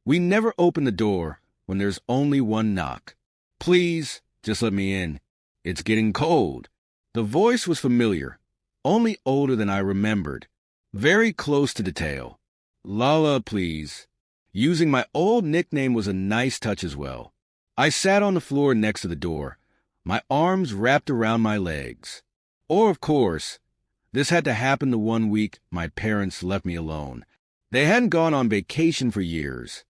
We never open the door when there's only one knock. Please, just let me in. It's getting cold. The voice was familiar, only older than I remembered, very close to detail. Lala, please. Using my old nickname was a nice touch as well. I sat on the floor next to the door, my arms wrapped around my legs. Or, of course, this had to happen the one week my parents left me alone. They hadn't gone on vacation for years.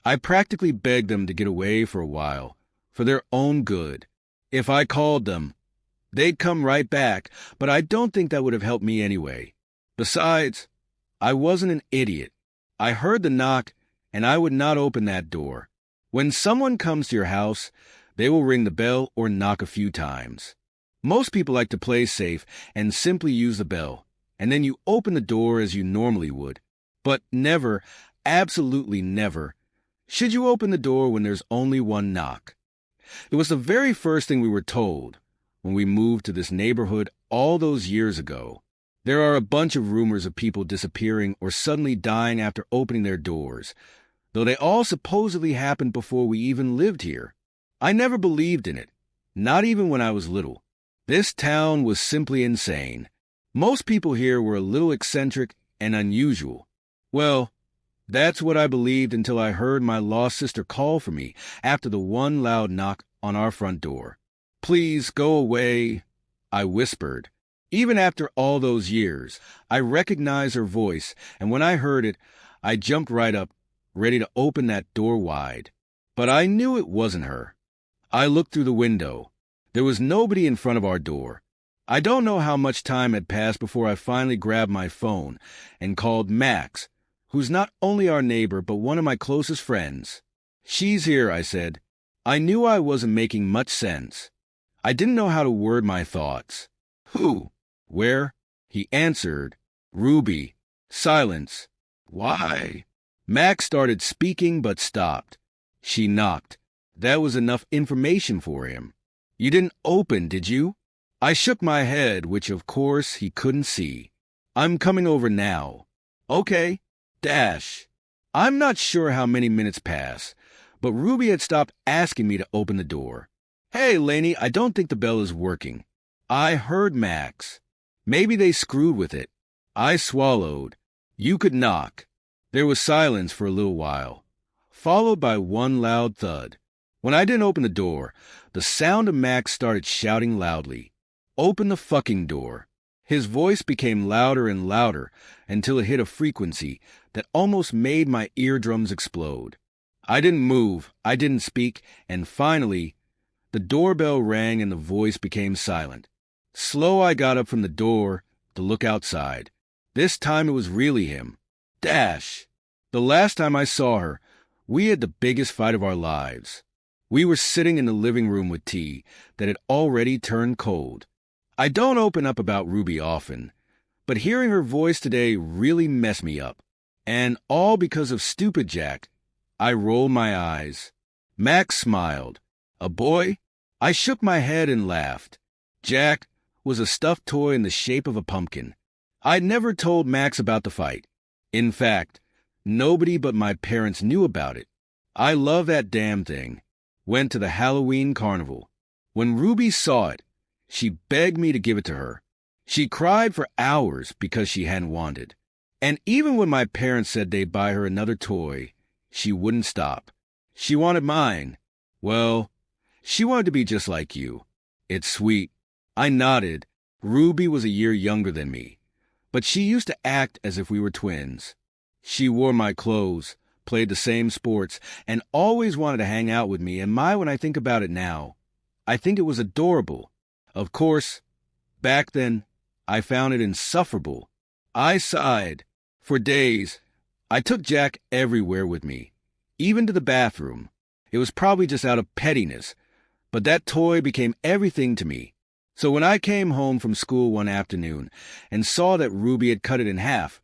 I practically begged them to get away for a while, for their own good. If I called them, they'd come right back, but I don't think that would have helped me anyway. Besides, I wasn't an idiot. I heard the knock, and I would not open that door. When someone comes to your house, they will ring the bell or knock a few times. Most people like to play safe and simply use the bell, and then you open the door as you normally would. But never, absolutely never, should you open the door when there's only one knock. It was the very first thing we were told when we moved to this neighborhood all those years ago. There are a bunch of rumors of people disappearing or suddenly dying after opening their doors, though they all supposedly happened before we even lived here. I never believed in it, not even when I was little. This town was simply insane. Most people here were a little eccentric and unusual. Well, that's what I believed until I heard my lost sister call for me after the one loud knock on our front door. Please go away, I whispered. Even after all those years, I recognized her voice, and when I heard it, I jumped right up, ready to open that door wide. But I knew it wasn't her. I looked through the window. There was nobody in front of our door. I don't know how much time had passed before I finally grabbed my phone and called Max, who's not only our neighbor but one of my closest friends. She's here, I said. I knew I wasn't making much sense. I didn't know how to word my thoughts. Who? Where? He answered. Ruby. Silence. Why? Max started speaking but stopped. She knocked. That was enough information for him. You didn't open, did you? I shook my head, which of course he couldn't see. I'm coming over now. Okay. Dash. I'm not sure how many minutes passed, but Ruby had stopped asking me to open the door. Hey, Lainey, I don't think the bell is working. I heard Max. Maybe they screwed with it. I swallowed. You could knock. There was silence for a little while, followed by one loud thud. When I didn't open the door, the sound of Max started shouting loudly. Open the fucking door. His voice became louder and louder until it hit a frequency that almost made my eardrums explode. I didn't move, I didn't speak, and finally, the doorbell rang and the voice became silent. Slow I got up from the door to look outside. This time it was really him. Dash. The last time I saw her, we had the biggest fight of our lives. We were sitting in the living room with tea that had already turned cold. I don't open up about Ruby often, but hearing her voice today really messed me up. And all because of stupid Jack. I rolled my eyes. Max smiled. A boy? I shook my head and laughed. Jack was a stuffed toy in the shape of a pumpkin. I'd never told Max about the fight. In fact, nobody but my parents knew about it. I love that damn thing. Went to the Halloween carnival. When Ruby saw it, she begged me to give it to her. She cried for hours because she hadn't wanted. And even when my parents said they'd buy her another toy, she wouldn't stop. She wanted mine. Well, she wanted to be just like you. It's sweet. I nodded. Ruby was a year younger than me, but she used to act as if we were twins. She wore my clothes, played the same sports, and always wanted to hang out with me, and when I think about it now, I think it was adorable. Of course, back then, I found it insufferable. I sighed. For days, I took Jack everywhere with me, even to the bathroom. It was probably just out of pettiness, but that toy became everything to me. So when I came home from school one afternoon and saw that Ruby had cut it in half,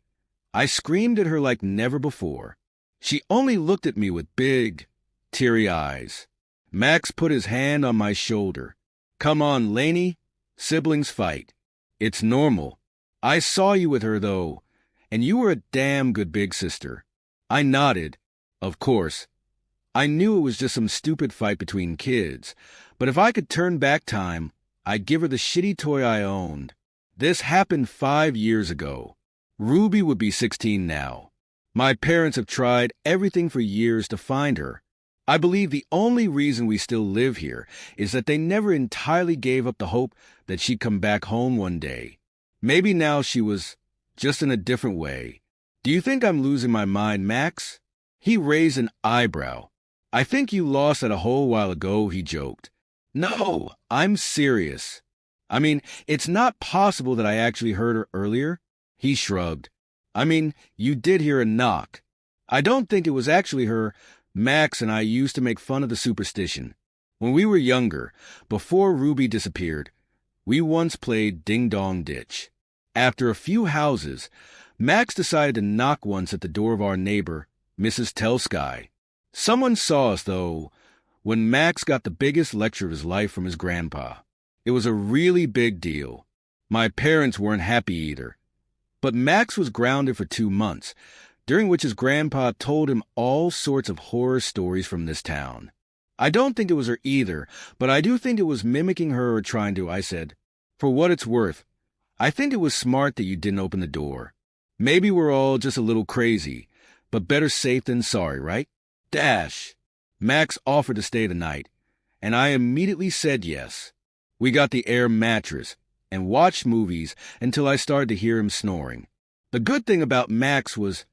I screamed at her like never before. She only looked at me with big, teary eyes. Max put his hand on my shoulder. Come on, Lainey. Siblings fight. It's normal. I saw you with her, though, and you were a damn good big sister. I nodded. Of course, I knew it was just some stupid fight between kids, but if I could turn back time, I'd give her the shitty toy I owned. This happened 5 years ago. Ruby would be 16 now. My parents have tried everything for years to find her. I believe the only reason we still live here is that they never entirely gave up the hope that she'd come back home one day. Maybe now she was just in a different way. Do you think I'm losing my mind, Max? He raised an eyebrow. I think you lost it a whole while ago, he joked. No, I'm serious. I mean, it's not possible that I actually heard her earlier. He shrugged. I mean, you did hear a knock. I don't think it was actually her. Max and I used to make fun of the superstition. When we were younger, before Ruby disappeared, we once played Ding Dong Ditch. After a few houses, Max decided to knock once at the door of our neighbor, Mrs. Telsky. Someone saw us, though, when Max got the biggest lecture of his life from his grandpa. It was a really big deal. My parents weren't happy either. But Max was grounded for 2 months, during which his grandpa told him all sorts of horror stories from this town. I don't think it was her either, but I do think it was mimicking her or trying to, I said. For what it's worth, I think it was smart that you didn't open the door. Maybe we're all just a little crazy, but better safe than sorry, right? Dash. Max offered to stay the night, and I immediately said yes. We got the air mattress and watched movies until I started to hear him snoring. The good thing about Max was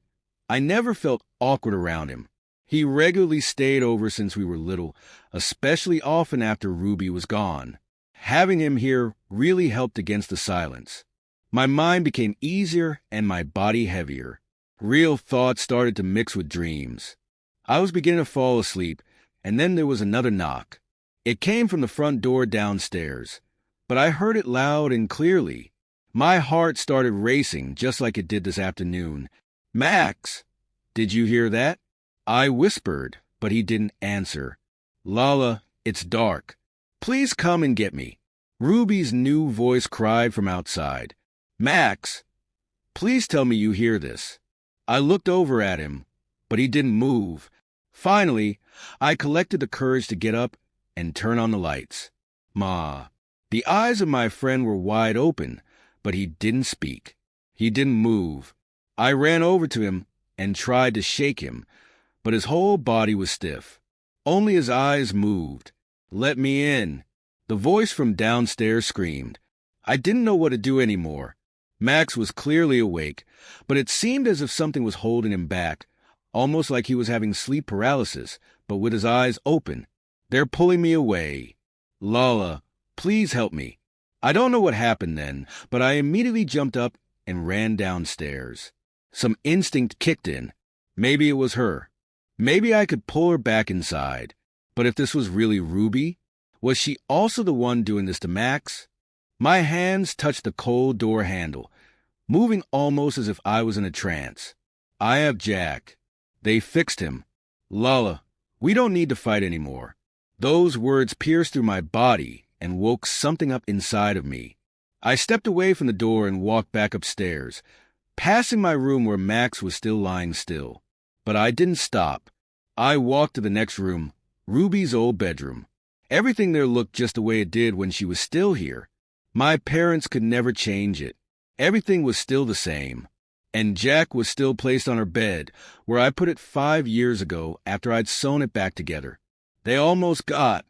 I never felt awkward around him. He regularly stayed over since we were little, especially often after Ruby was gone. Having him here really helped against the silence. My mind became easier and my body heavier. Real thoughts started to mix with dreams. I was beginning to fall asleep, and then there was another knock. It came from the front door downstairs, but I heard it loud and clearly. My heart started racing just like it did this afternoon. Max, did you hear that? I whispered, but he didn't answer. Lala, it's dark. Please come and get me. Ruby's new voice cried from outside. Max, please tell me you hear this. I looked over at him, but he didn't move. Finally, I collected the courage to get up and turn on the lights. Ma. The eyes of my friend were wide open, but he didn't speak. He didn't move. I ran over to him and tried to shake him, but his whole body was stiff. Only his eyes moved. Let me in. The voice from downstairs screamed. I didn't know what to do anymore. Max was clearly awake, but it seemed as if something was holding him back, almost like he was having sleep paralysis, but with his eyes open. They're pulling me away. Lala, please help me. I don't know what happened then, but I immediately jumped up and ran downstairs. Some instinct kicked in. Maybe it was her. Maybe I could pull her back inside. But if this was really Ruby, was she also the one doing this to Max? My hands touched the cold door handle, moving almost as if I was in a trance. I have Jack. They fixed him. Lala, we don't need to fight anymore. Those words pierced through my body and woke something up inside of me. I stepped away from the door and walked back upstairs, passing my room where Max was still lying still. But I didn't stop. I walked to the next room, Ruby's old bedroom. Everything there looked just the way it did when she was still here. My parents could never change it. Everything was still the same. And Jack was still placed on her bed, where I put it 5 years ago after I'd sewn it back together. They almost got